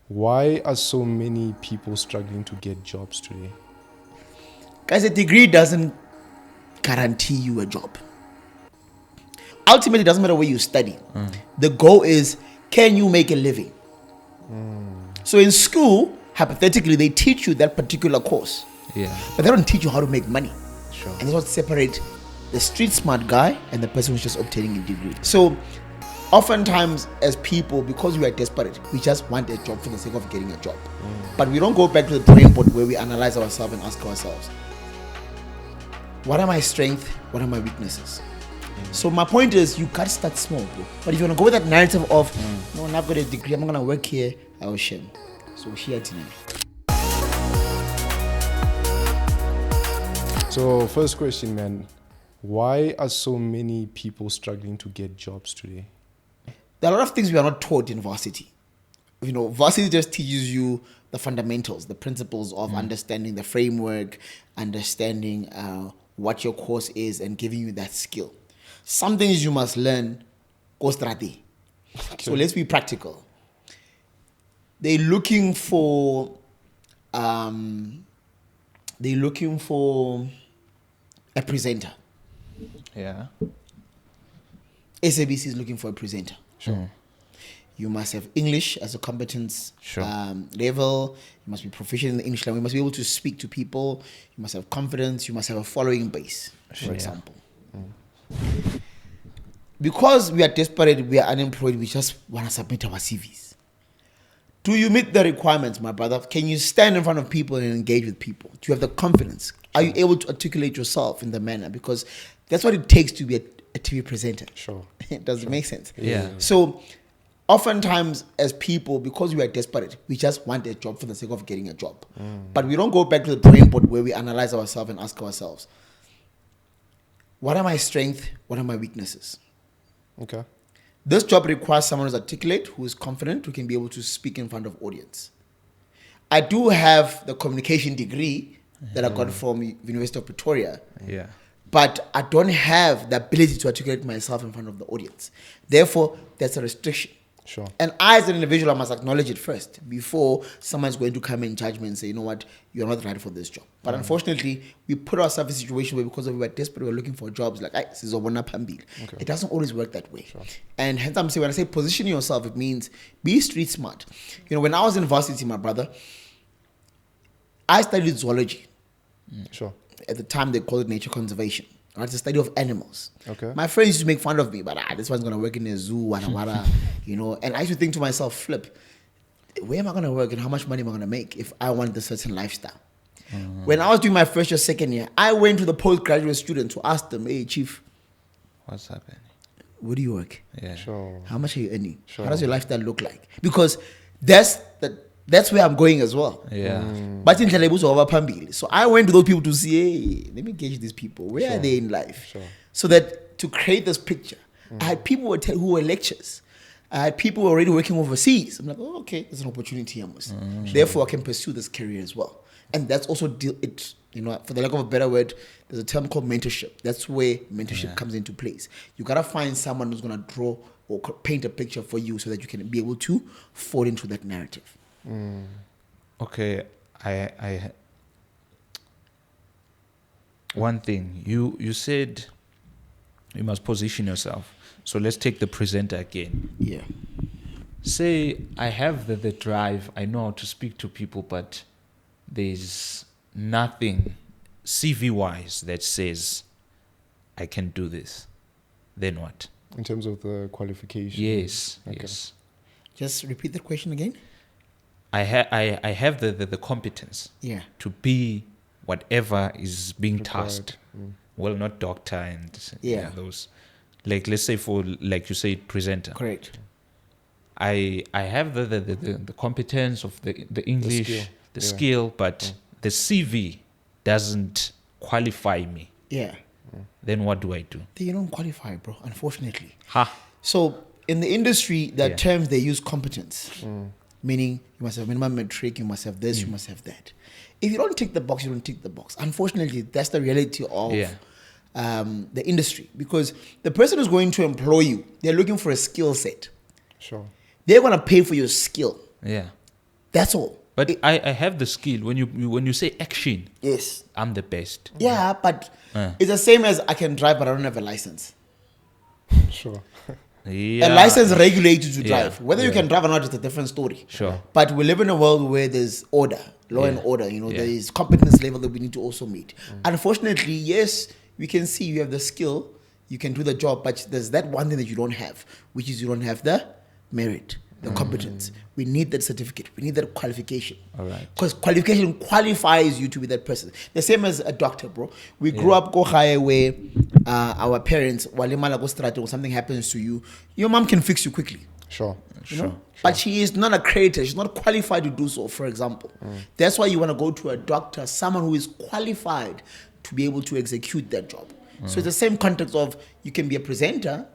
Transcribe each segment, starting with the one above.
Why are so many people struggling to get jobs today? Guys, a degree doesn't guarantee you a job. Ultimately, it doesn't matter where you study. The goal is, can you make a living? So in school, hypothetically, they teach you that particular course. Yeah. But they don't teach you how to make money. Sure. And that's what separates the street smart guy and the person who's just obtaining a degree. So oftentimes as people, because we are desperate, we just want a job for the sake of getting a job. But we don't go back to the drawing board where we analyze ourselves and ask ourselves, what are my strengths? What are my weaknesses? So my point is, you gotta start small, bro. But if you wanna go with that narrative of, no, I've got a degree, I'm gonna work here, I will shame. So here tonight. So first question, man. Why are so many people struggling to get jobs today? There are a lot of things we are not taught in varsity. You know, varsity just teaches you the fundamentals, the principles of understanding the framework, understanding what your course is, and giving you that skill. Some things you must learn post-rati. So let's be practical. They're looking for a presenter. Yeah. SABC is looking for a presenter. Sure. You must have English as a competence Sure. level. You must be proficient in the English language. You must be able to speak to people. You must have confidence. You must have a following base, for Yeah. example. Because we are desperate, we are unemployed, we just want to submit our CVs. Do you meet the requirements, my brother? Can you stand in front of people and engage with people? Do you have the confidence? Are you able to articulate yourself in the manner? Because that's what it takes to be a TV presenter. Sure. Does it make sense? Yeah. So oftentimes as people, because we are desperate, we just want a job for the sake of getting a job. But we don't go back to the drawing board where we analyze ourselves and ask ourselves, what are my strengths? What are my weaknesses? Okay. This job requires someone who's articulate, who is confident, who can be able to speak in front of audience. I do have the communication degree that I got from University of Pretoria. Yeah. But I don't have the ability to articulate myself in front of the audience. Therefore, that's a restriction. Sure. And I, as an individual, I must acknowledge it first before someone's going to come in judgment and say, you know what, you're not right for this job. But unfortunately, we put ourselves in a situation where because we were desperate, we were looking for jobs like, this is a one-up pambil. Okay. It doesn't always work that way. Sure. And hence I'm saying, when I say position yourself, it means be street smart. You know, when I was in varsity, my brother, I studied zoology. Sure. At the time, they called it nature conservation. Right? It's the study of animals. Okay. My friends used to make fun of me, but this one's gonna work in a zoo, wada, you know. And I used to think to myself, flip, where am I gonna work and how much money am I gonna make if I want a certain lifestyle? When I was doing my first year, second year, I went to the postgraduate student to ask them, hey, chief, What's happening? where do you work? Yeah. Sure. How much are you earning? Sure. How does your lifestyle look like? Because that's where I'm going as well. Yeah. But in Telebuzo over Pambili. So I went to those people to see, hey, let me gauge these people. Where are they in life? Sure. So that to create this picture, I had people who were lecturers. I had people who were already working overseas. I'm like, oh, okay, there's an opportunity, Amos. Therefore, I can pursue this career as well. And that's also you know, for the lack of a better word, there's a term called mentorship. That's where mentorship comes into place. You gotta find someone who's gonna draw or paint a picture for you so that you can be able to fall into that narrative. Okay. I one thing you said you must position yourself. So let's take the presenter again. Yeah. Say I have the drive, I know how to speak to people, but there's nothing CV wise that says I can do this. Then what? In terms of the qualification. Yes. Okay. Yes. Just repeat the question again. I have the competence Yeah. to be whatever is being Required. tasked. Well, not doctor and Yeah. those. Like let's say for like you say presenter. Correct. I have the competence of the English, skill. the Yeah. skill, but the CV doesn't qualify me. Yeah. Then what do I do? They don't qualify, bro, unfortunately. Ha. So in the industry, there are Yeah. terms they use competence. Meaning you must have minimum metric, you must have this, you must have that. If you don't tick the box, you don't tick the box. Unfortunately, that's the reality of Yeah. the industry. Because the person who's going to employ you, they're looking for a skill set. Sure. They're going to pay for your skill. Yeah. That's all. But I have the skill. When you say action, Yes. I'm the best. Yeah, but it's the same as I can drive, but I don't have a license. Sure. Yeah. A license regulates you to Yeah. drive. Whether you can drive or not is a different story. Sure. But we live in a world where there's order, law and order. There is competence level that we need to also meet. Unfortunately, yes, we can see you have the skill, you can do the job, but there's that one thing that you don't have, which is you don't have the merit, the competence. We need that certificate. We need that qualification. All right. Because qualification qualifies you to be that person. The same as a doctor, bro. We grew up go high where our parents, or something happens to you, your mom can fix you quickly. Sure. You know? But she is not accredited. She's not qualified to do so, for example. That's why you want to go to a doctor, someone who is qualified to be able to execute that job. So it's the same context of you can be a presenter,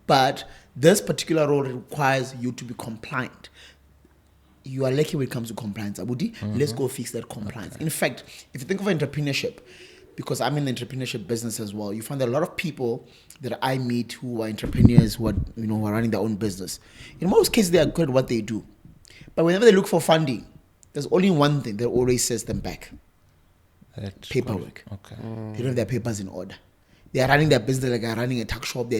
but this particular role requires you to be compliant. You are lucky when it comes to compliance, Abudi. Let's go fix that compliance. In fact, if you think of entrepreneurship, because I'm in the entrepreneurship business as well, you find that a lot of people that I meet who are entrepreneurs, who are running their own business. In most cases, they are good at what they do, but whenever they look for funding, there's only one thing that always sets them back: paperwork. Okay. They don't have their papers in order. They are running their business like they are running a tuck shop.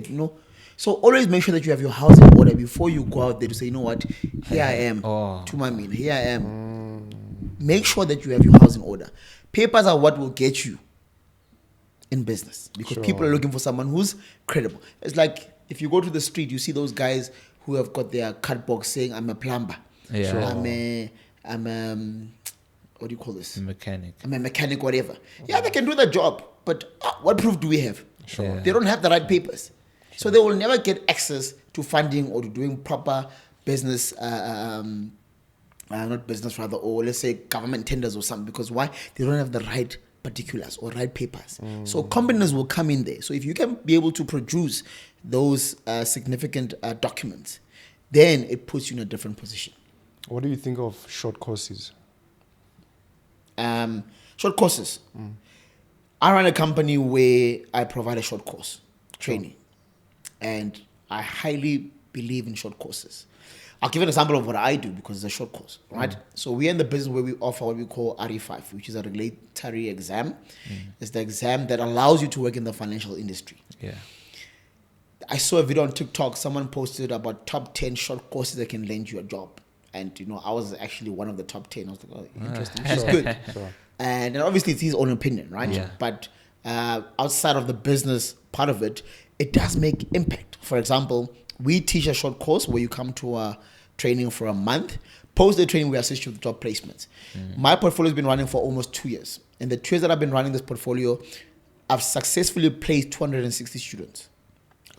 So always make sure that you have your house in order before you go out there to say, you know what, here I am, to my mean, here I am. Make sure that you have your house in order. Papers are what will get you in business because people are looking for someone who's credible. It's like if you go to the street, you see those guys who have got their card box saying, I'm a plumber. Yeah. Sure. I'm a what do you call this? Mechanic. I'm a mechanic, whatever. Yeah, they can do the job, but what proof do we have? Sure. Yeah. They don't have the right papers. So they will never get access to funding or to doing proper business, not business rather, or let's say government tenders or something. Because why? They don't have the right particulars or right papers. So companies will come in there. So if you can be able to produce those significant documents, then it puts you in a different position. What do you think of short courses? Short courses. I run a company where I provide a short course training. And I highly believe in short courses. I'll give an example of what I do because it's a short course, right? So we're in the business where we offer what we call RE5, which is a regulatory exam. It's the exam that allows you to work in the financial industry. Yeah. I saw a video on TikTok. Someone posted about top 10 short courses that can land you a job. And, I was actually one of the top 10. I was like, oh, interesting. Which is good. Sure. And obviously it's his own opinion, right? Yeah. But outside of the business part of it, it does make impact. For example, we teach a short course where you come to a training for a month. Post the training, we assist you with job placements. My portfolio has been running for almost 2 years. In the 2 years that I've been running this portfolio, I've successfully placed 260 students.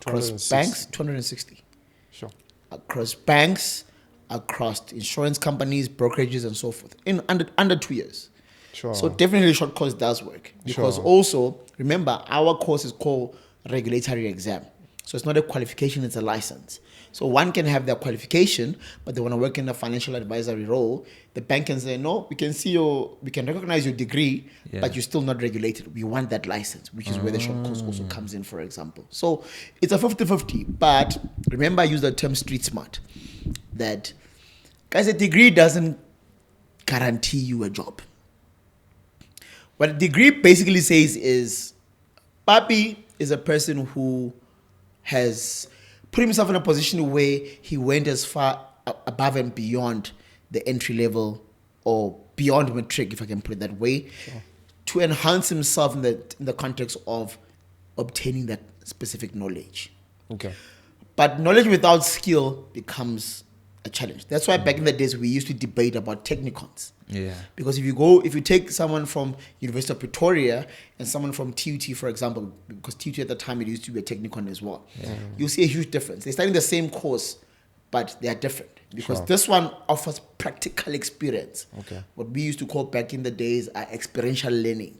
Across 260. banks, 260. Sure. Across banks, across insurance companies, brokerages, and so forth. In under 2 years. Sure. So definitely short course does work. Because also, remember, our course is called regulatory exam. So it's not a qualification, it's a license. So one can have their qualification, but they want to work in a financial advisory role. The bank can say, no, we can recognize your degree, but you're still not regulated. We want that license, which is where the short course also comes in, for example. So it's a 50-50. But remember, I use the term street smart. That, guys, a degree doesn't guarantee you a job. What a degree basically says is, Papi is a person who has put himself in a position where he went as far above and beyond the entry level or beyond matric, if I can put it that way, to enhance himself in the context of obtaining that specific knowledge. Okay. But knowledge without skill becomes a challenge. That's why back in the days we used to debate about technicons. Yeah. Because if you take someone from University of Pretoria and someone from TUT, for example, because TUT at the time it used to be a technicon as well, you'll see a huge difference. They're studying the same course, but they are different. Because this one offers practical experience. Okay. What we used to call back in the days experiential learning.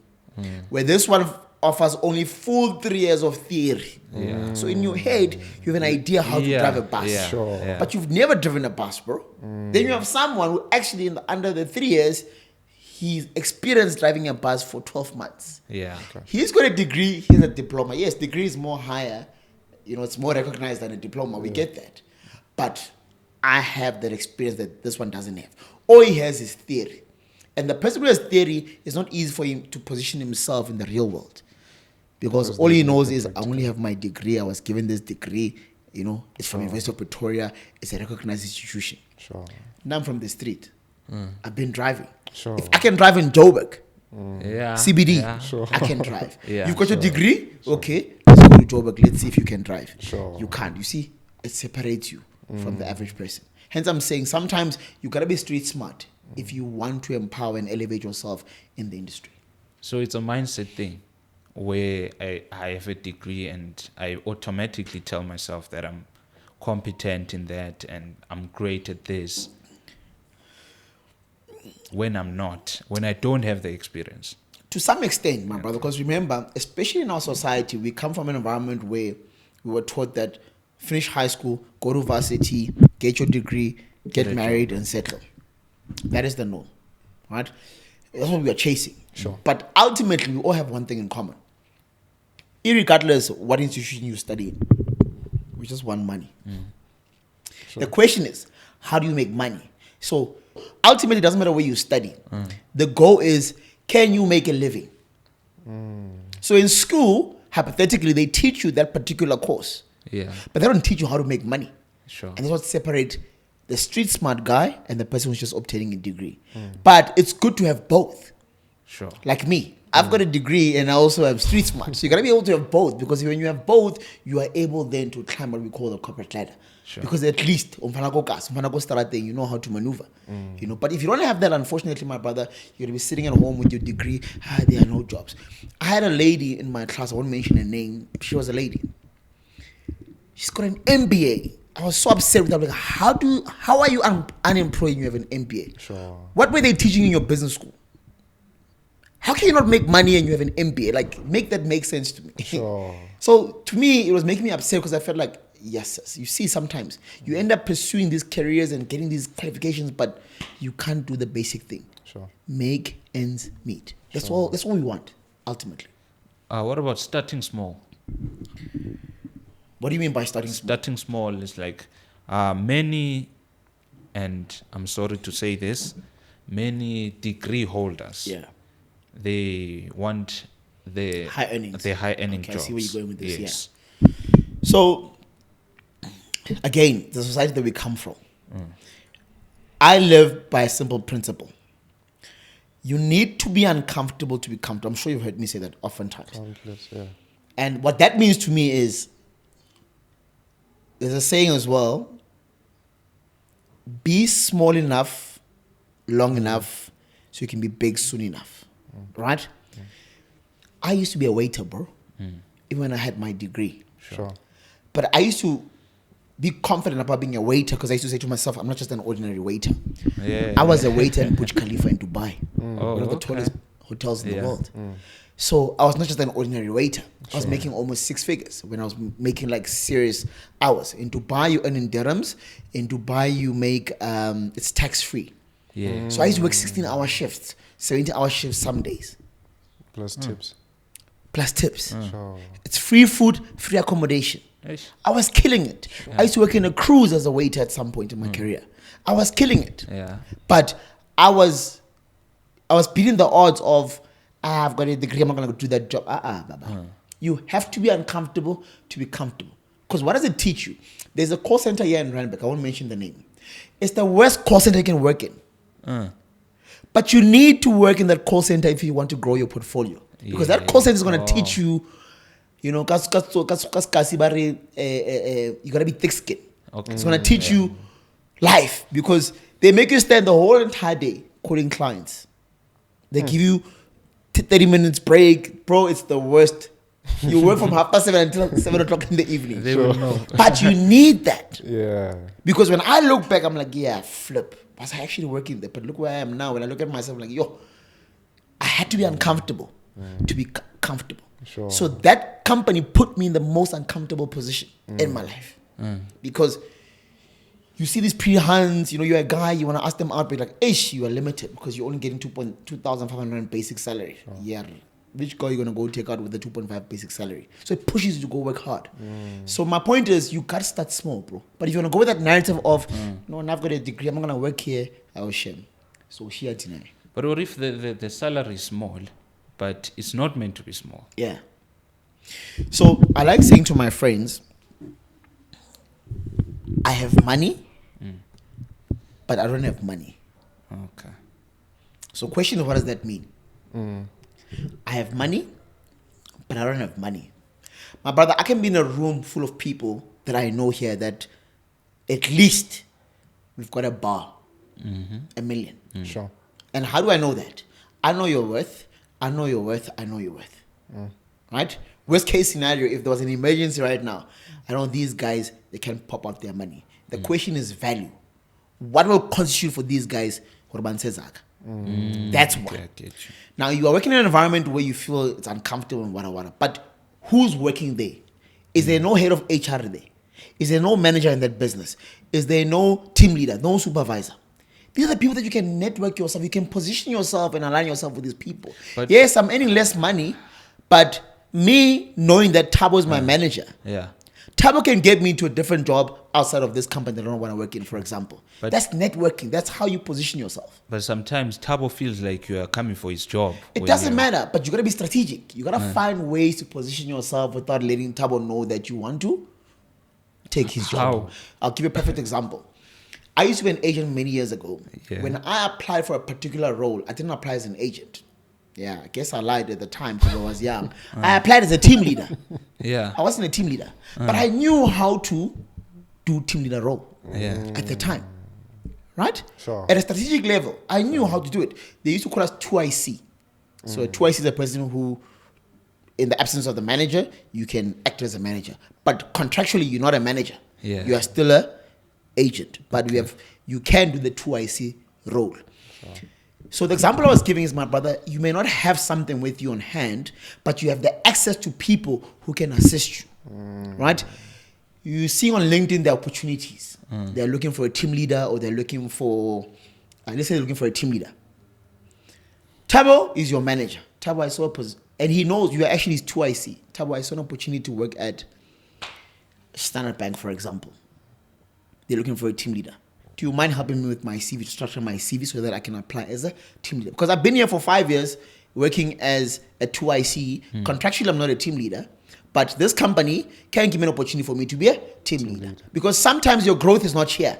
Where this one offers only full 3 years of theory. Yeah. So in your head, you have an idea how to drive a bus. Yeah. Sure. Yeah. But you've never driven a bus, bro. Then you have someone who actually, under the 3 years, he's experienced driving a bus for 12 months. Yeah. He's got a degree, he has a diploma. Yes, degree is more higher. It's more recognized than a diploma. We get that. But I have that experience that this one doesn't have. All he has is theory. And the person who has theory, is not easy for him to position himself in the real world. Because all he knows is, I only have my degree. I was given this degree. It's from University of Pretoria. It's a recognized institution. Sure. Now I'm from the street. I've been driving. Sure. If I can drive in Joburg, Yeah. CBD, Yeah. Sure. I can drive. Yeah. You've got your degree? Okay, let's go to Joburg. Let's see if you can drive. Sure. You can't. You see, it separates you from the average person. Hence, I'm saying sometimes you got to be street smart if you want to empower and elevate yourself in the industry. So it's a mindset thing where I have a degree and I automatically tell myself that I'm competent in that and I'm great at this when I'm not, when I don't have the experience. To some extent, my brother, because remember, especially in our society, we come from an environment where we were taught that finish high school, go to varsity, get your degree, get married, and settle. That is the norm, right? That's what we are chasing. Sure. But ultimately, we all have one thing in common. Irregardless what institution you study in, we just want money. Sure. The question is, how do you make money? So ultimately, it doesn't matter where you study. The goal is, can you make a living? So in school, hypothetically, they teach you that particular course, Yeah. but they don't teach you how to make money. Sure. And that's what separates the street smart guy and the person who's just obtaining a degree. But it's good to have both. Sure. Like me, I've got a degree and I also have street smart. So you gotta be able to have both, because when you have both, you are able then to climb what we call the corporate ladder. Sure. Because at least you know how to maneuver. But if you don't have that, unfortunately, my brother, you're gonna be sitting at home with your degree. There are no jobs. I had a lady in my class, I won't mention her name. She was a lady. She's got an MBA. I was so upset with her. Like, how are you unemployed and you have an MBA? Sure. What were they teaching in your business school? How can you not make money and you have an MBA? Like, make that make sense to me. Sure. So to me, it was making me upset because I felt like, yes, you see, sometimes you end up pursuing these careers and getting these qualifications, but you can't do the basic thing. Sure. Make ends meet. That's all. That's what we want ultimately. What about starting small? What do you mean by starting small? Starting small is like many, and I'm sorry to say this, many degree holders. Yeah. They want the High earnings. The high earning Okay, I jobs. see where you're going with this, Yes. So, again, the society that we come from, I live by a simple principle. You need to be uncomfortable to be comfortable. I'm sure you've heard me say that oftentimes. Countless, yeah. And what that means to me is, there's a saying as well, be small enough, long enough, so you can be big soon enough. Right? I used to be a waiter, bro. Even when I had my degree. Sure. But I used to be confident about being a waiter because I used to say to myself, I'm not just an ordinary waiter. Yeah. I was a waiter in Burj Khalifa in Dubai, Oh, one of the okay. tallest hotels in the Yeah. world. So I was not just an ordinary waiter. I was making almost 6 figures when I was making like serious hours. In Dubai, you earn in dirhams. In Dubai, you make, it's tax free. Yeah. So I used to work 16-hour shifts, 70-hour shifts some days, Plus tips. plus tips. Sure. It's free food, free accommodation. Eish. I was killing it. I used to work in a cruise as a waiter at some point in my career. I was killing it. Yeah. But I was beating the odds of, I've got a degree, I'm not going to do that job. Baba. You have to be uncomfortable to be comfortable. Because what does it teach you? There's a call center here in Randburg. I won't mention the name. It's the worst call center you can work in. But you need to work in that call center if you want to grow your portfolio. Because that call center is going to teach you, you got to be thick-skinned. Okay. It's going to teach you life because they make you stand the whole entire day calling clients. They give you 30 minutes break. Bro, it's the worst. You work from 7:30 until 7 o'clock in the evening. They will know. But you need that. Yeah. Because when I look back, I'm like, yeah, flip. Was I actually working there? But look where I am now. When I look at myself, I'm like, yo, I had to be uncomfortable to be comfortable. Sure. So that company put me in the most uncomfortable position in my life. Because you see these pre-hands, you're a guy, you want to ask them out, but you're like, ish, you are limited because you're only getting 2,500 basic salary. Sure. Yeah. Which guy are you going to go take out with the 2.5 basic salary? So it pushes you to go work hard. So my point is, you got to start small, bro. But if you want to go with that narrative of, no, I've got a degree, I'm not going to work here, I will shame. So she had deny. But what if the salary is small, but it's not meant to be small? Yeah. So I like saying to my friends, I have money, but I don't have money. Okay. So question is, what does that mean? Mm. I have money, but I don't have money. My brother, I can be in a room full of people that I know here that at least we've got a bar, $1 million. Sure. And how do I know that? I know your worth. I know your worth. I know your worth. Right? Worst case scenario, if there was an emergency right now, I know these guys, they can pop out their money. The question is value. What will constitute for these guys? That's what. Okay, I get you. Now, you are working in an environment where you feel it's uncomfortable and whatever. But who's working there? Is there no head of HR there? Is there no manager in that business? Is there no team leader, no supervisor? These are the people that you can network yourself. You can position yourself and align yourself with these people. But- Yes, I'm earning less money, but me knowing that Tabo is my manager, Yeah. Tabo can get me to a different job outside of this company that I don't want to work in, for example. But- That's networking. That's how you position yourself. But sometimes Tabo feels like you are coming for his job. It when doesn't you- matter, but you gotta be strategic. You gotta find ways to position yourself without letting Tabo know that you want to take his job. How? I'll give you a perfect example. I used to be an agent many years ago. Yeah. When I applied for a particular role, I didn't apply as an agent. Yeah, I guess I lied at the time because I was young. I applied as a team leader. Yeah. I wasn't a team leader, but I knew how to do team leader role Yeah. at the time. Right? Sure. At a strategic level, I knew how to do it. They used to call us 2IC. So a 2IC is a person who, in the absence of the manager, you can act as a manager. But contractually, you're not a manager. Yeah. You are still a agent. But you can do the 2IC role. So the example I was giving is, my brother, you may not have something with you on hand, but you have the access to people who can assist you. Right? You see on LinkedIn the opportunities. They're looking for a team leader, or they're looking for, let's say they're looking for a team leader. Tabo is your manager. Tabo, I saw and he knows you are actually his 2IC. Tabo, I saw an opportunity to work at Standard Bank, for example. They're looking for a team leader. Do you mind helping me with my CV, to structure my CV so that I can apply as a team leader? Because I've been here for 5 years working as a 2IC. Contractually, I'm not a team leader. But this company can give me an opportunity for me to be a team leader. Because sometimes your growth is not here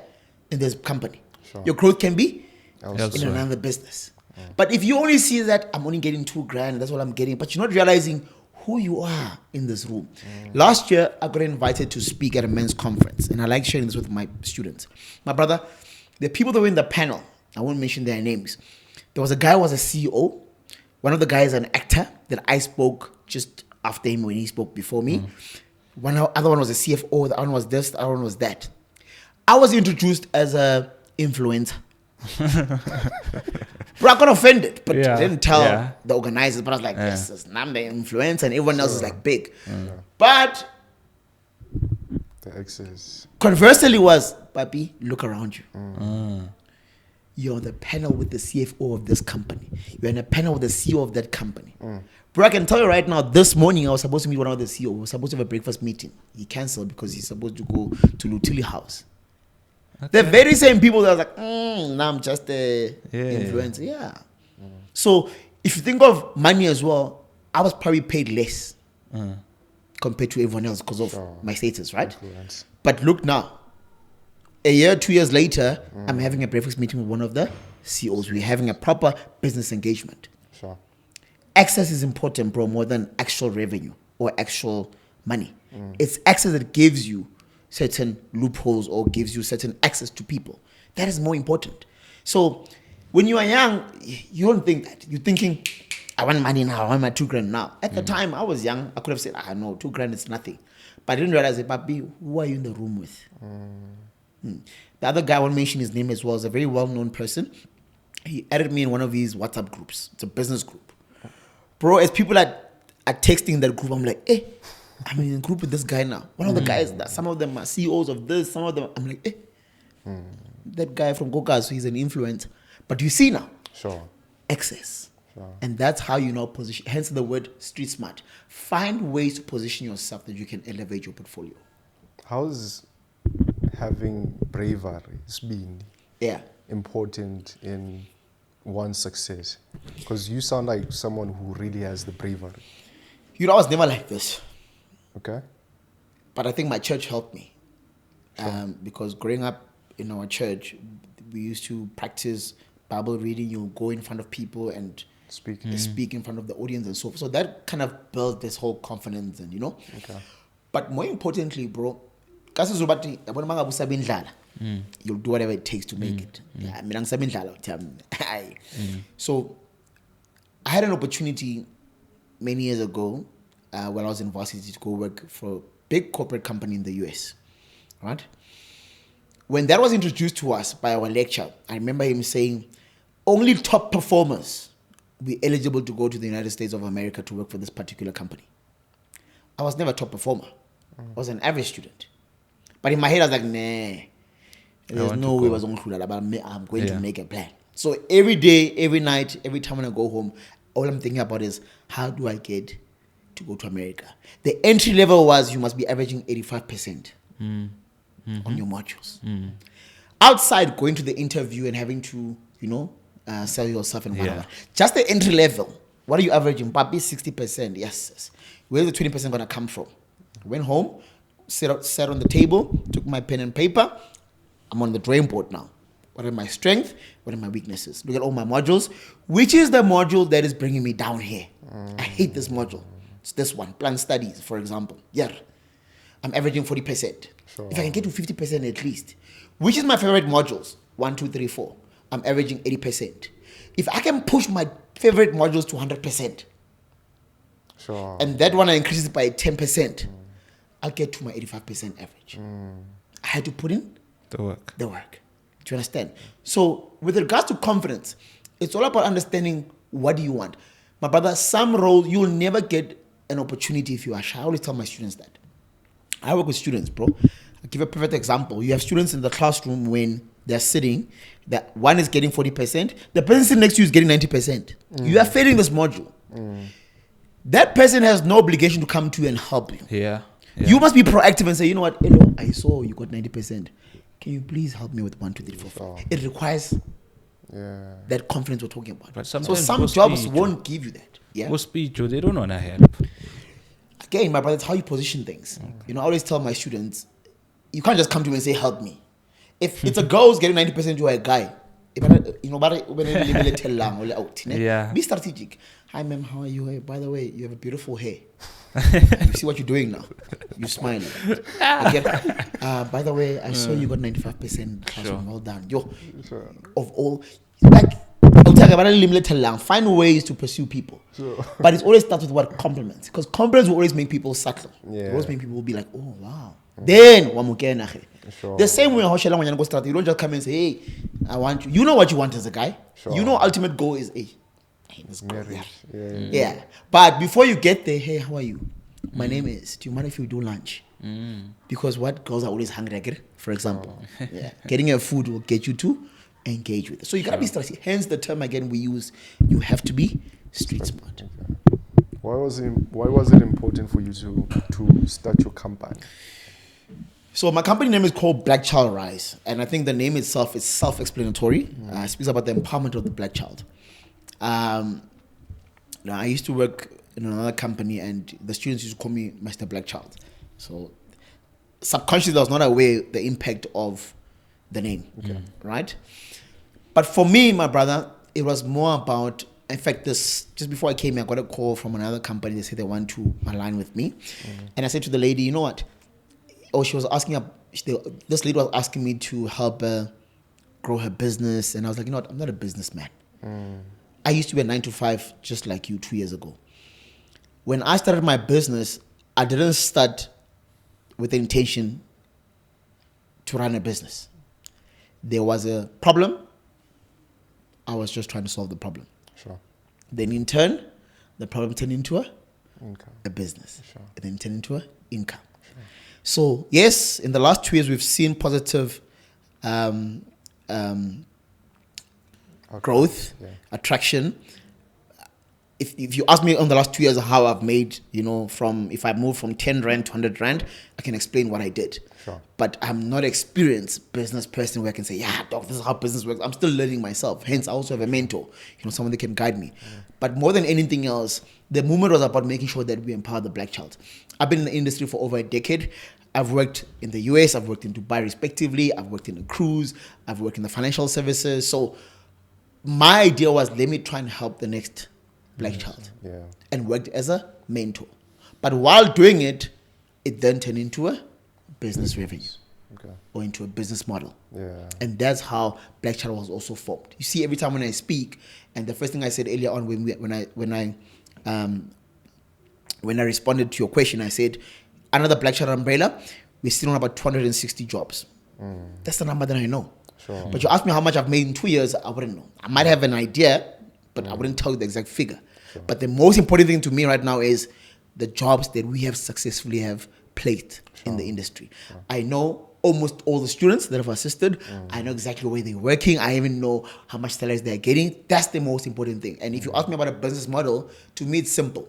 in this company. Sure. Your growth can be in Elsewhere. another business. But if you only see that I'm only getting $2,000, that's what I'm getting, but you're not realizing who you are in this room. Last year, I got invited to speak at a men's conference, and I like sharing this with my students. My brother, the people that were in the panel, I won't mention their names. There was a guy who was a CEO. One of the guys, an actor that I spoke just after him when he spoke before me. Other one was a CFO. The other one was this. The other one was that. I was introduced as a influencer. Bro, I got offended, but Yeah. I didn't tell Yeah. the organizers. But I was like, yes, I'm the influencer, and everyone else is like big. But The excess. conversely was, Papi, look around you. You're on the panel with the CFO of this company. You're in a panel with the CEO of that company. Bro, I can tell you right now, this morning I was supposed to meet one of the CEO. We were supposed to have a breakfast meeting. He canceled because he's supposed to go to Lutili House. The very same people that was like, now I'm just a influencer. Yeah. So if you think of money as well, I was probably paid less compared to everyone else because of my status, right? Influence. But look now, a year, 2 years later, I'm having a breakfast meeting with one of the CEOs. We're having a proper business engagement. Sure. Access is important, bro, more than actual revenue or actual money. It's access that gives you certain loopholes or gives you certain access to people. That is more important. So when you are young, you don't think that. You're thinking, I want money now, I want my $2,000 now. At the time, I was young, I could have said, no, $2,000 is nothing. But I didn't realize that, Papi, who are you in the room with? The other guy, I won't mention his name as well, is a very well-known person. He added me in one of these WhatsApp groups. It's a business group. Bro, as people are texting that group, I'm like, hey, I'm in a group with this guy now. One of the guys, some of them are CEOs of this, some of them, I'm like, hey, that guy from Gokas, he's an influencer. But you see now, Sure. access. Sure. And that's how you now position, hence the word street smart. Find ways to position yourself that you can elevate your portfolio. How's having bravery, been Yeah. important in one success? Because you sound like someone who really has the bravery. You know, I was never like this. Okay. But I think my church helped me. Because growing up in our church, we used to practice Bible reading. You go in front of people and Speak. speak in front of the audience and so forth. So that kind of built this whole confidence and, you know. Okay. But more importantly, bro, kasi zobati yabona manga busabe indlala, you'll do whatever it takes to make it. Yeah, mina ngisabe indlala hayi. So I had an opportunity many years ago when I was in varsity to go work for a big corporate company in the US. Right? When that was introduced to us by our lecturer, I remember him saying, only top performers will be eligible to go to the United States of America to work for this particular company. I was never a top performer. I was an average student. But in my head, I was like, nah, there's no way I was going to do that, but I'm going to make a plan. So every day, every night, every time when I go home, all I'm thinking about is, how do I get to go to America? The entry level was you must be averaging 85% on your modules. Outside going to the interview and having to, you know, sell yourself and whatever. Just the entry level. What are you averaging? Papi, 60%. Yes. Where's the 20% going to come from? I went home, sat on the table, took my pen and paper. I'm on the drawing board now. What are my strengths? What are my weaknesses? Look at all my modules. Which is the module that is bringing me down here? I hate this module. It's this one. Plan studies, for example. Yeah. I'm averaging 40%. Sure. If I can get to 50% at least. Which is my favorite modules? 1, 2, 3, 4. I'm averaging 80%. If I can push my favorite modules to 100%, Sure. and that one I increase it by 10%, I'll get to my 85% average. I had to put in The work. the work. Do you understand? So with regards to confidence, it's all about understanding what do you want. My brother, some roles, you'll never get an opportunity if you are shy. I always tell my students that. I work with students, bro. I'll give a perfect example. You have students in the classroom when they're sitting, that one is getting 40%, the person sitting next to you is getting 90%. You are failing this module. That person has no obligation to come to you and help you. Yeah. You must be proactive and say, you know what, hello, I saw you got 90%. Can you please help me with 1, 2, 3, 4, 5? It requires that confidence we're talking about. But So sometimes some go jobs speed, won't give you that. Yeah. Go speed, Joe. They don't want to help. Again, my brother, it's how you position things. You know, I always tell my students, you can't just come to me and say, help me. If it's a girl who's getting 90%, you are a guy. You know, Yeah. Be strategic. Hi, ma'am, how are you? Hey, by the way, you have a beautiful hair. You see what you're doing now? You smiling. Okay. By the way, I saw you got 95% classroom. Well done. Yo, of all, like, find ways to pursue people. But it always starts with what? Compliments. Because compliments will always make people subtle. It always make people be like, oh, wow. Then, the same way, when you go start, you don't just come and say, hey, I want you. You know what you want as a guy. You know, ultimate goal is, hey, this girl, yeah. But before you get there, hey, how are you? My name is. Do you mind if you do lunch? Because what girls are always hungry, for example. Getting your food will get you to engage with it. So you gotta be strategic. Hence the term again we use. You have to be street smart. Why was it important for you to start your company? So my company name is called Black Child Rise, and I think the name itself is self-explanatory. It speaks about the empowerment of the black child. Now I used to work in another company, and the students used to call me Mr. Black Child. So subconsciously, I was not aware the impact of the name, right? But for me, my brother, it was more about. In fact, just before I came here, I got a call from another company. They said they want to align with me, and I said to the lady, you know what? She was asking. This lady was asking me to help her grow her business, and I was like, you know what? I'm not a businessman. I used to be a 9 to 5, just like you 2 years ago. When I started my business, I didn't start with the intention to run a business. There was a problem. I was just trying to solve the problem. Sure. Then in turn, the problem turned into Income. a business. Sure. And then turned into an income. Sure. So yes, in the last 2 years, we've seen positive growth, attraction. if you ask me on the last 2 years how I've made, from if I moved from 10 rand to 100 rand, I can explain what I did. Sure. But I'm not experienced business person where I can say, yeah, doc, this is how business works. I'm still learning myself. Hence, I also have a mentor, someone that can guide me. But more than anything else, the movement was about making sure that we empower the black child. I've been in the industry for over a decade. I've worked in the US, I've worked in Dubai respectively, I've worked in the cruise, I've worked in the financial services. So my idea was, let me try and help the next black child, and worked as a mentor. But while doing it, it then turned into a business revenue, or into a business model. And that's how Black Child was also formed. You see, every time when I speak, and the first thing I said earlier on when I responded to your question, I said, another Black Child umbrella, we're still on about 260 jobs. That's the number that I know. Sure. But you ask me how much I've made in 2 years, I wouldn't know. I might have an idea, but I wouldn't tell you the exact figure. Sure. But the most important thing to me right now is the jobs that we have successfully have placed in the industry. I know almost all the students that I've assisted. I know exactly where they're working. I even know how much salaries they're getting. That's the most important thing. And if you ask me about a business model, to me it's simple.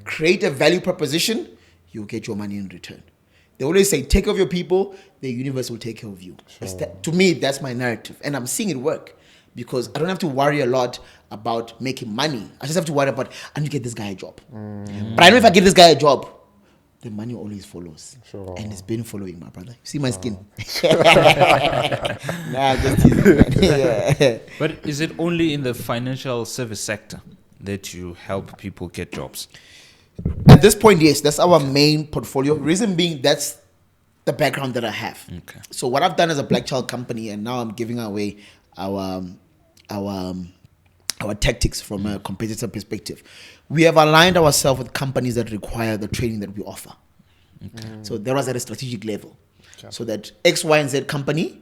Create a value proposition, you'll get your money in return. They always say, take care of your people, the universe will take care of you. To me, that's my narrative. And I'm seeing it work. Because I don't have to worry a lot about making money. I just have to worry about, I need to get this guy a job. But I know if I get this guy a job, the money always follows. Sure. And it's been following, my brother. You see my skin? Nah, just teasing, man. But is it only in the financial service sector that you help people get jobs? At this point, yes, that's our main portfolio. Reason being, that's the background that I have. Okay. So what I've done as a Black Child company, and now I'm giving away our tactics from a competitor perspective. We have aligned ourselves with companies that require the training that we offer. So that was at a strategic level. So that X, Y, and Z company,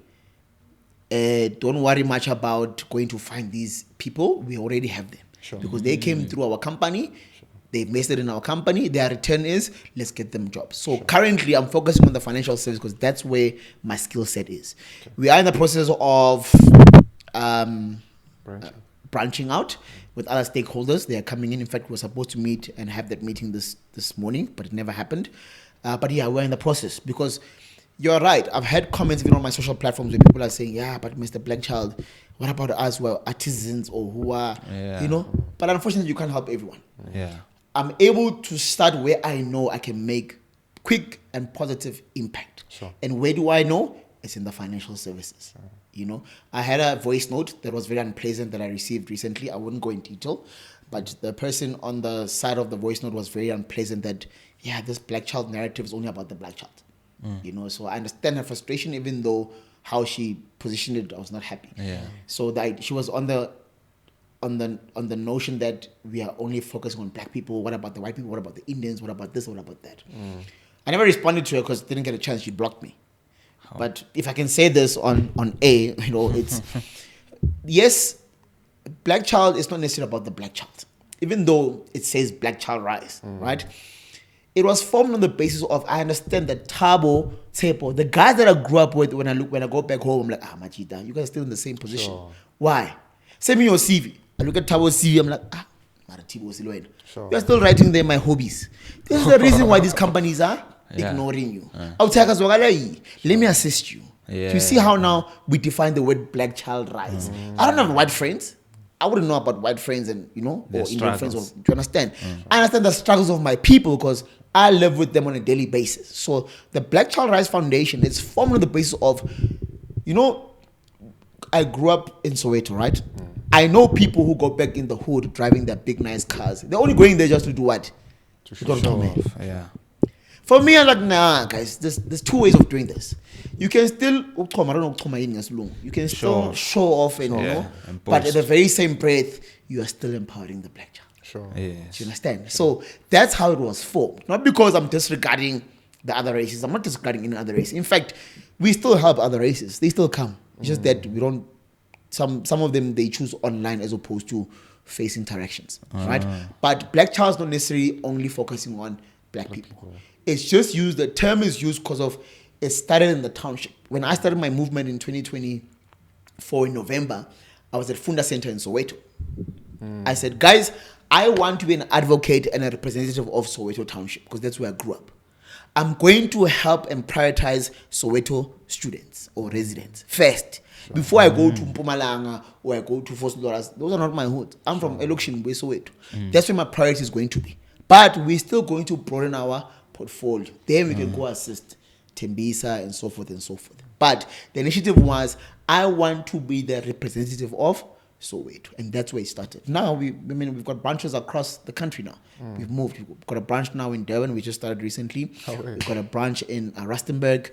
don't worry much about going to find these people. We already have them. Sure. Because they came through our company. They've invested in our company. Their return is, let's get them jobs. So currently, I'm focusing on the financial service because that's where my skill set is. We are in the process of branching out with other stakeholders. They are coming in. In fact, we were supposed to meet and have that meeting this morning, but it never happened. But yeah, we're in the process because you're right. I've had comments even on my social platforms where people are saying, yeah, but Mr. Black Child, what about us who are artisans or who are, But unfortunately, you can't help everyone. Yeah. I'm able to start where I know I can make quick and positive impact. Sure. And where do I know? It's in the financial services. I had a voice note that was very unpleasant that I received recently. I wouldn't go in detail, but the person on the side of the voice note was very unpleasant that, this Black Child narrative is only about the Black Child. So I understand her frustration, even though how she positioned it, I was not happy. Yeah. So she was on the notion that we are only focusing on black people. What about the white people? What about the Indians? What about this? What about that? I never responded to her because I didn't get a chance. She blocked me. But if I can say this on air, it's yes, Black Child is not necessarily about the Black Child, even though it says Black Child Rise, right? It was formed on the basis of, I understand that Thabo, Tsepo, the guys that I grew up with, when I go back home, I'm like, Machida, you guys are still in the same position. Sure. Why? Send me your CV. I look at Thabo's CV, I'm like, Sure. You're still writing there my hobbies. This is the reason why these companies are ignoring you. Let me assist you. Yeah. So you see how now we define the word Black Child Rise. I don't have white friends. I wouldn't know about white friends and, or Indian friends. Do you understand? I understand the struggles of my people because I live with them on a daily basis. So the Black Child Rise Foundation is formed on the basis of, I grew up in Soweto, right? I know people who go back in the hood driving their big, nice cars. They're only going there just to do what? To show off. Yeah. For me, I'm like, nah, guys, there's two ways of doing this. You can still, you can still show off and, and but boast. at the very same breath, you are still empowering the Black Child. Sure. Yes. Do you understand? So that's how it was formed. Not because I'm disregarding the other races. I'm not disregarding any other race. In fact, we still help other races. They still come. It's just that we don't, some of them, they choose online as opposed to face interactions, right? But Black Child's not necessarily only focusing on black people. It's just used, the term is used because of, it started in the township. When I started my movement in 2024 in November, I was at Funda Center in Soweto. I said, guys, I want to be an advocate and a representative of Soweto Township because that's where I grew up. I'm going to help and prioritize Soweto students or residents first. Before I go to Mpumalanga or I go to Fosloras, those are not my hoods. I'm from Elukshin, Soweto. That's where my priority is going to be. But we're still going to broaden our portfolio. Then we can go assist Tembisa and so forth and so forth. But the initiative was, I want to be the representative of Soweto, and that's where it started. Now we've got branches across the country now. We've moved. We've got a branch now in Durban. We just started recently. We've got a branch in Rustenburg.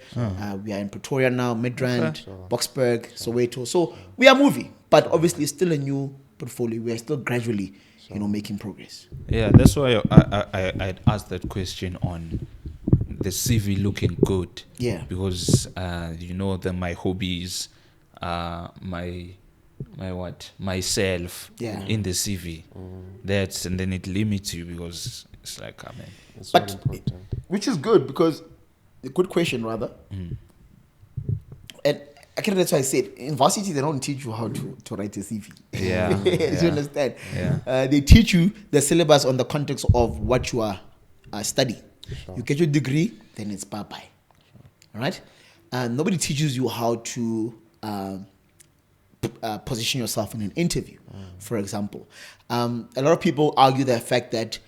We are in Pretoria now, Midrand, Boksburg, Soweto. So we are moving, but obviously it's still a new portfolio. We are still gradually, making progress. Yeah, that's why I asked that question on the CV looking good. Yeah. Because my hobbies, myself in the CV. And then it limits you because it's like, It's But- very important. Which is good because, a good question rather. And actually that's why I said, in varsity they don't teach you how to write a CV. Yeah, Do yeah. you understand? Yeah. They teach you the syllabus on the context of what you are studying. Sure. You get your degree, then it's bye-bye. All right? Nobody teaches you how to position yourself in an interview, for example. A lot of people argue the fact that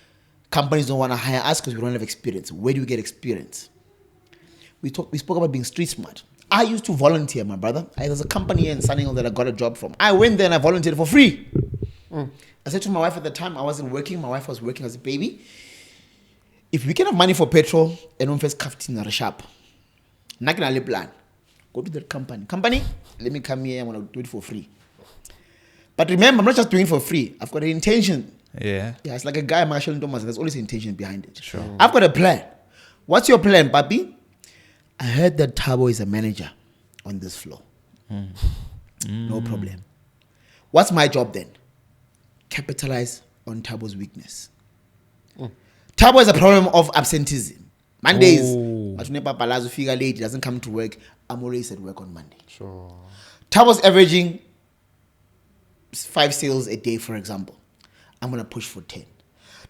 companies don't want to hire us because we don't have experience. Where do we get experience? We spoke about being street smart. I used to volunteer, my brother. There's a company here in Sunninghill that I got a job from. I went there and I volunteered for free. I said to my wife at the time, I wasn't working. My wife was working as a baby. If we can have money for petrol and on first kaftin or shop, not gonna plan. Go to that company. Let me come here. I'm gonna do it for free. But remember, I'm not just doing it for free. I've got an intention. Yeah. Yeah, it's like a guy, Marshall Thomas. There's always an intention behind it. Sure. I've got a plan. What's your plan, papi? I heard that Thabo is a manager on this floor. No problem. What's my job then? Capitalize on Tabo's weakness. Thabo has a problem of absenteeism. Mondays, Palazo figure late, he doesn't come to work. I'm always at work on Monday. Sure. Tabo's averaging 5 sales a day, for example. I'm going to push for 10.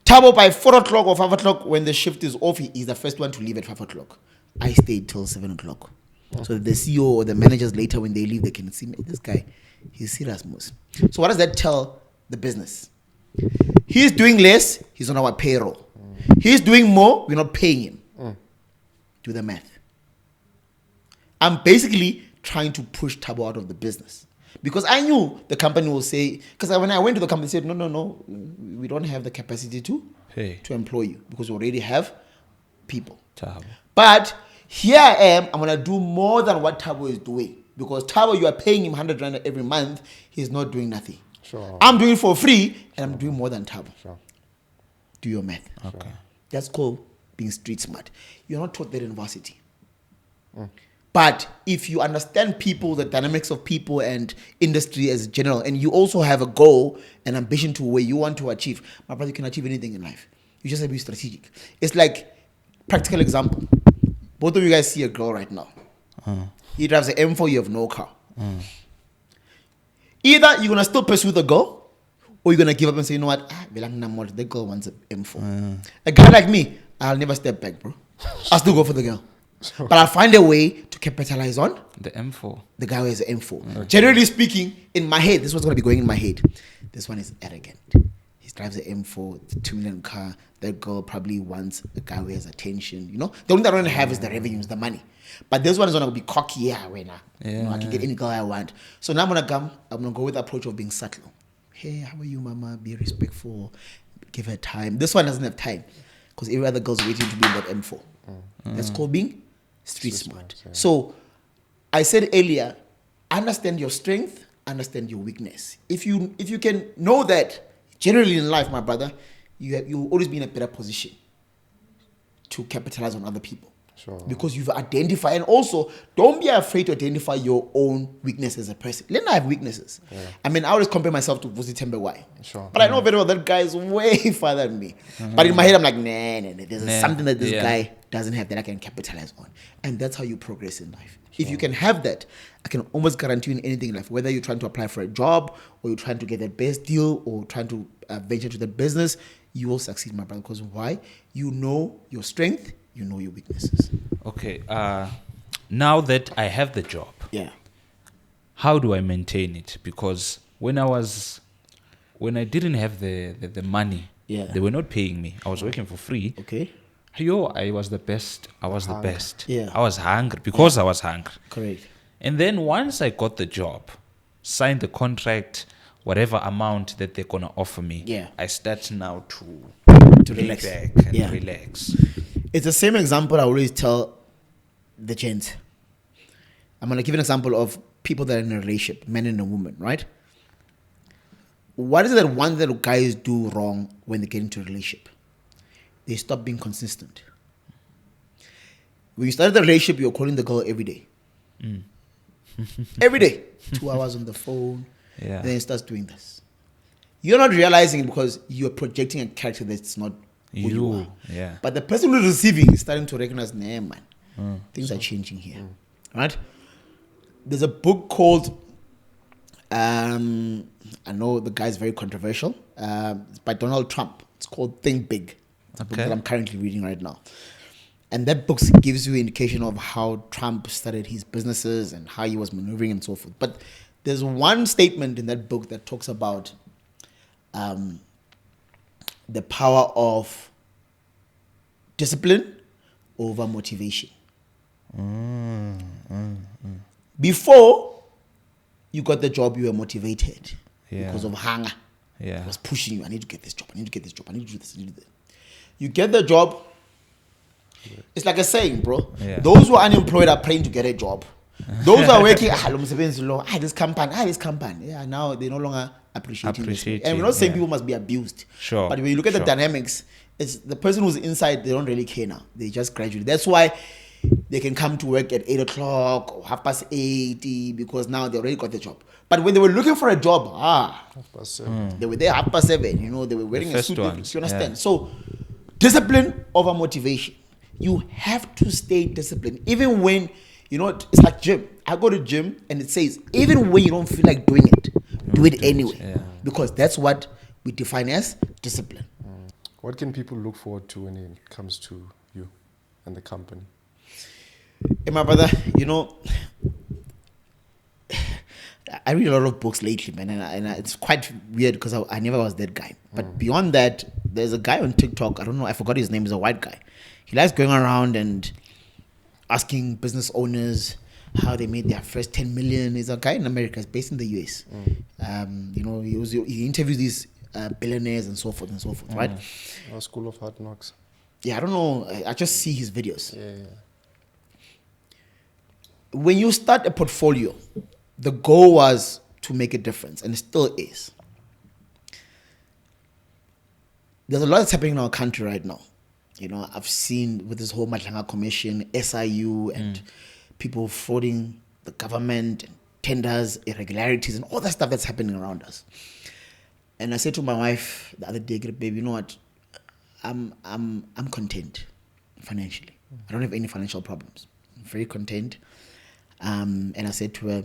Thabo by 4 o'clock or 5 o'clock, when the shift is off, he's the first one to leave at 5 o'clock. I stayed till 7 o'clock. So the CEO or the managers later, when they leave, they can see, this guy, he's serious most. So what does that tell the business? He's doing less, he's on our payroll. He's doing more, we're not paying him. Do the math. I'm basically trying to push Thabo out of the business. Because I knew the company will say, because when I went to the company, they said, no, we don't have the capacity to employ you because we already have people. Thabo. But here I am, I'm going to do more than what Thabo is doing. Because Thabo, you are paying him 100 rand every month, he's not doing nothing. Sure. I'm doing it for free, and I'm doing more than Thabo. Sure. Do your math. Okay. That's called being street smart. You're not taught that in varsity. But if you understand people, the dynamics of people and industry as general, and you also have a goal and ambition to where you want to achieve, my brother, you can achieve anything in life. You just have to be strategic. It's like, practical example. Both of you guys see a girl right now. He drives an M4, you have no car. Either you're going to still pursue the girl, or you're going to give up and say, you know what, the girl wants an M4. A guy like me, I'll never step back, bro. I'll still go for the girl. But I'll find a way to capitalize on The M4. the guy who has an M4. Okay. Generally speaking, in my head, this is what's going to be going in my head. This one is arrogant. He drives an M4, it's a 2 million car. That girl probably wants a guy who has attention. You know, the only thing I don't have is the revenues, the money. But this one is going to be cocky. Yeah, I can get any girl I want. So now I'm going to go with the approach of being subtle. Hey, how are you, mama? Be respectful. Give her time. This one doesn't have time because every other girl's waiting to be in that M4. That's called being street smart. Yeah. So I said earlier, understand your strength, understand your weakness. If you can know that, generally in life, my brother, you'll always be in a better position to capitalize on other people. Sure. Because you've identified, and also don't be afraid to identify your own weakness as a person. Let me have weaknesses. Yeah. I mean, I always compare myself to Vusi Tembe. Why? Sure. But I know very well that guy is way farther than me. But in my head, I'm like, nah, there's something that this guy doesn't have that I can capitalize on. And that's how you progress in life. If you can have that, I can almost guarantee you in anything in life, whether you're trying to apply for a job or you're trying to get the best deal or trying to venture to the business, you will succeed, my brother. Because why? You know your strength, you know your weaknesses. Okay. Now that I have the job, Yeah. how do I maintain it? Because when I didn't have the money, Yeah. they were not paying me. I was working for free. Okay. Yo, I was the best. I was the best. Yeah. I was hungry because I was hungry. Correct. And then once I got the job, signed the contract, whatever amount that they're gonna offer me, Yeah. I start now to lay relax. back and Yeah. relax. It's the same example I always tell the gents. I'm going to give an example of people that are in a relationship, men and a woman, right? What is it that one that guys do wrong when they get into a relationship? They stop being consistent. When you started the relationship, you're calling the girl every day. Every day. 2 hours on the phone. Yeah. Then it starts doing this. You're not realizing it because you're projecting a character that's not who you are. Yeah. But the person who's receiving is starting to recognize, nah, man, things are changing here. Right? There's a book called, I know the guy's very controversial, it's by Donald Trump. It's called Think Big. It's a book that I'm currently reading right now. And that book gives you an indication of how Trump started his businesses and how he was maneuvering and so forth. But there's one statement in that book that talks about the power of discipline over motivation. Before you got the job, you were motivated because of hunger. Yeah. It was pushing you. I need to get this job. I need to get this job. I need to do this. I need to do that. You get the job. It's like a saying, bro. Yeah. Those who are unemployed are praying to get a job. Those who are working, this company. Yeah, now they no longer appreciating this. And we're not saying people must be abused. Sure. But when you look at the dynamics, it's the person who's inside, they don't really care now. They just graduate. That's why they can come to work at 8 o'clock or 8:30 because now they already got the job. But when they were looking for a job, 7:30. they were there 7:30. You know, they were wearing a suit. You understand? Yeah. So, discipline over motivation. You have to stay disciplined, even when you know it's like gym. I go to gym and it says even when you don't feel like doing it, do it anyway, because that's what we define as discipline. What can people look forward to when it comes to you and the company? Hey, my brother, you know, I read a lot of books lately, man, and it's quite weird because I never was that guy. But beyond that, there's a guy on TikTok. I don't know. I forgot his name. He's a white guy. He likes going around and asking business owners how they made their first 10 million. He's a guy in America. He's based in the US. You know, he interviews these billionaires and so forth, right? School of Hard Knocks. Yeah, I don't know. I just see his videos. Yeah. When you start a portfolio, the goal was to make a difference, and it still is. There's a lot that's happening in our country right now. You know, I've seen with this whole Matlanga Commission, SIU, and people frauding the government, and tenders, irregularities, and all that stuff that's happening around us. And I said to my wife the other day, babe, you know what? I'm content financially. I don't have any financial problems. I'm very content. And I said to her,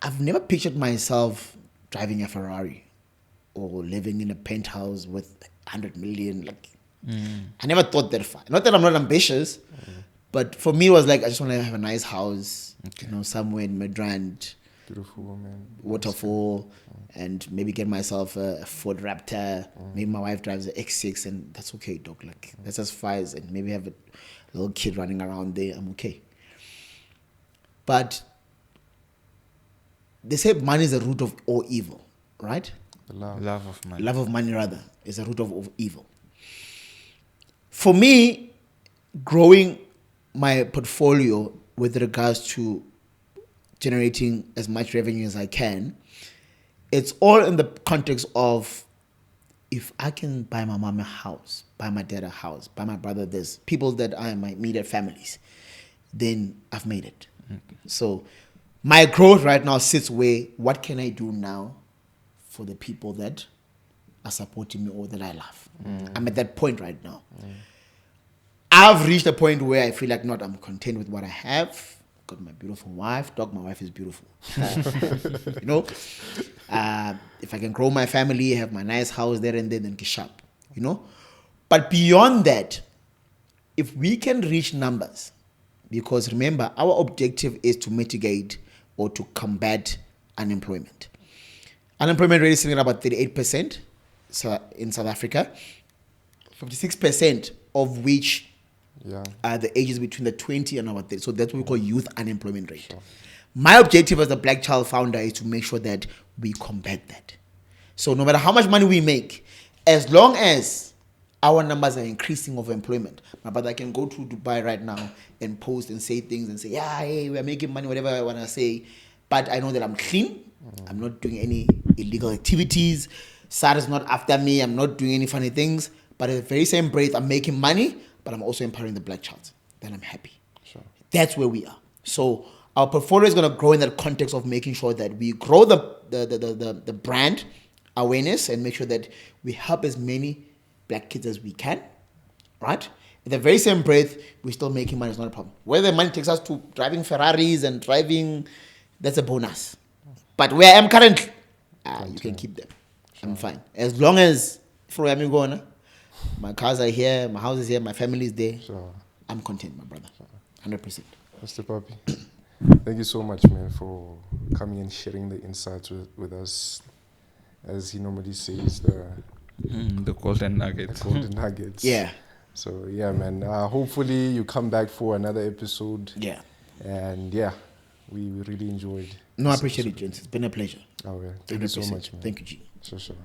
I've never pictured myself driving a Ferrari or living in a penthouse with 100 million. Like, I never thought that far. Not that I'm not ambitious, but for me, it was like, I just want to have a nice house, you know, somewhere in Midrand, Beautiful woman. waterfall, and maybe get myself a Ford Raptor. Maybe my wife drives an X6, and that's okay, dog. Like, that's as far as, and maybe have a little kid running around there. I'm okay. But they say money is the root of all evil, right? The love. Love of money. Love of money, rather, is the root of all evil. For me, growing my portfolio with regards to generating as much revenue as I can, it's all in the context of if I can buy my mom a house, buy my dad a house, buy my brother this, people that are my immediate families, then I've made it. So my growth right now sits where, what can I do now for the people that are supporting me or that I love? I'm at that point right now. I've reached a point where I feel like not. I'm content with what I have. Got my beautiful wife. Dog, my wife is beautiful. You know, if I can grow my family, have my nice house there and then get sharp. You know, but beyond that, if we can reach numbers, because remember, our objective is to mitigate or to combat unemployment. Unemployment rate is sitting at about 38% in South Africa, 56% of which are the ages between the 20 and about 30. So that's what we call youth unemployment rate. Sure. My objective as a Black Child founder is to make sure that we combat that. So no matter how much money we make, as long as our numbers are increasing of employment, my brother, I can go to Dubai right now and post and say things and say, yeah, hey, we're making money, whatever I want to say. But I know that I'm clean. I'm not doing any illegal activities. SARS is not after me. I'm not doing any funny things. But at the very same breath, I'm making money, but I'm also empowering the Black child. Then I'm happy. Sure. That's where we are. So our portfolio is going to grow in that context of making sure that we grow the brand awareness and make sure that we help as many Black kids as we can, right? At the very same breath, we're still making money. It's not a problem. Whether the money takes us to driving Ferraris and driving, that's a bonus. But where I am currently, you can keep them. Sure. I'm fine. As long as, for where I'm going, my cars are here, my house is here, my family is there. Sure. I'm content, my brother. 100%. Mr. Papi, thank you so much, man, for coming and sharing the insights with us. As he normally says, The golden nuggets. the golden nuggets. Yeah. So, yeah, man. Hopefully you come back for another episode. Yeah. And, yeah, we really enjoyed. No, I appreciate it, gents. It's been a pleasure. Oh, yeah. Thank you so 100%. much, man. Thank you, G. Sure.